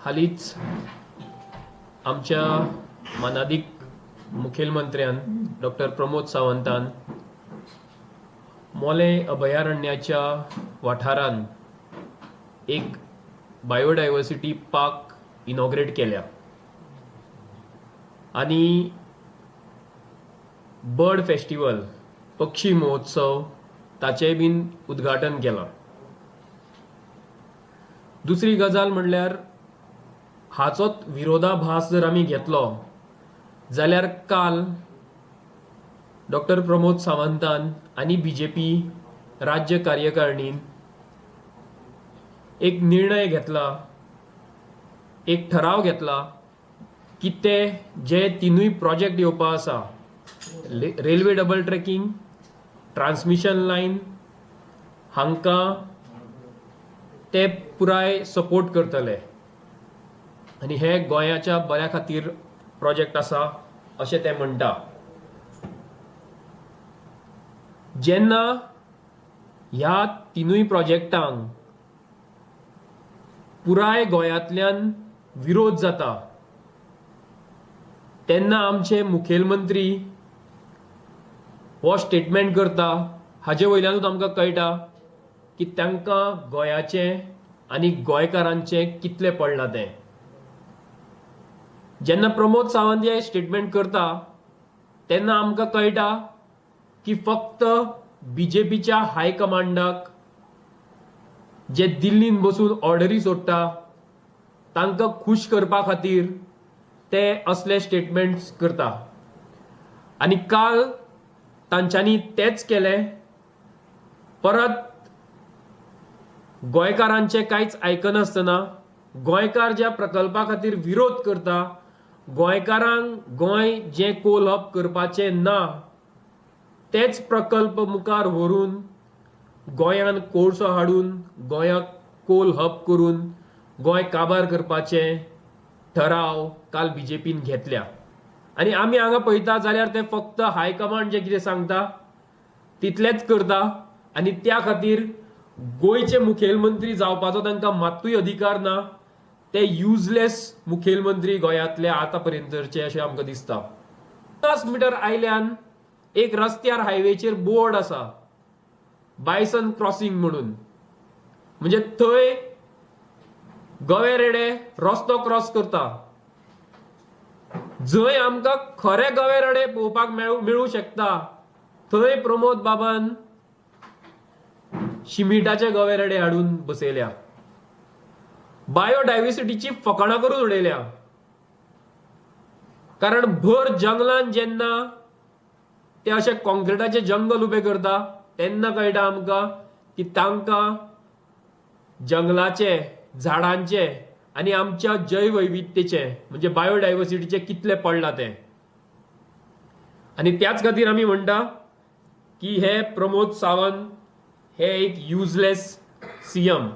हालीच आमच्या मानाधिक मुखेलमंत्र्यान डॉक्टर प्रमोद सावंतान मोले अभयारण्याच्या वाठारान एक बायोडायवर्सिटी पार्क इनॉग्रेट केल्या आणि बर्ड फेस्टिवल पक्षी महोत्सव ताचेय बीन उद्घाटन केलां. दुसरी गजाल म्हणल्यार हाचोच विरोधाभास जर आमी घेतलो जाल्यार काल डॉक्टर प्रमोद सावंतान आनी बीजेपी राज्य कार्यकारिणीन एक निर्णय घेतला, एक ठराव घेतला की ते जे तिनूय प्रोजेक्ट येवपा आसा, railway double tracking, transmission line हांकां ते पुराय सपोर्ट करतले आनी हे गोंयाच्या बऱ्या खातीर प्रोजेक्ट आसा अशें ते म्हणटा. जेन्ना ह्या तिनूय प्रोजेक्टांक पुराय गोंयांतल्यान विरोध जाता तेन्ना आमचे मुखेलमंत्री हो स्टेटमेंट करता, हाजे वयल्यानूच आमकां कळटा की तांकां गोंयाचें आनी गोंयकारांचें कितलें पडलां तें. जेन्ना प्रमोद सावंत हे स्टेटमेंट करता तेन्ना आमकां कळटा की फक्त बीजेपीच्या हायकमांडाक जे दिल्लीन बसून ऑर्डरी सोडटा तांकां खूश करपा खातीर ते असले स्टेटमेंट्स करता. आनी काल तांच्यांनी तेच केलें. परत गोंयकारांचें कांयच आयकनासतना गोंयकार ज्या प्रकल्पा खातीर विरोध करता, गोंयकारांक गोंय जें कोल हब करपाचें ना तेच प्रकल्प मुखार व्हरून गोंयान कोळसो हाडून गोंयाक कोल हब करून गोंय काबार करपाचे ठराव काल बीजेपीन घेतल्या. आनी आमी हांगा पळयता जाल्यार ते फक्त हायकमांड जे कितें सांगता तितलेंच करता आनी त्या खातीर गोंयचे मुखेलमंत्री जावपाचो तांकां मात्तूय अधिकार ना. ते युजलेस मुखेलमंत्री गोंयांतले आतां पर्यंतचे अशें आमकां दिसता. 50 मिटर आयल्यान एक रस्त्यार हायवेचेर बोर्ड आसा बायसन क्रॉसिंग म्हणून, म्हणजे थंय गवे रेडे रस्तो क्रॉस करता. जंय आमकां खरे गवे रेडे पळोवपाक मेळूं शकता थंय प्रमोद बाबान शिमिटाचे गवे रेडे हाडून बसयल्या. बायोडायवर्सिटीची फकाणां करून उडयल्या. कारण भर जंगलान जेन्ना ते अशे कॉन्क्रिटाचे जंगल उबे करता तेन्ना कळटा आमकां की तांकां जंगलाचे, झाडांचे आनी आमच्या जैवविविधतेचे म्हणजे बायोडायवर्सिटीचे कितले पडला तें. आनी त्याच खातीर आमी म्हणटा की हे प्रमोद सावंत हे एक युजलेस सीएम.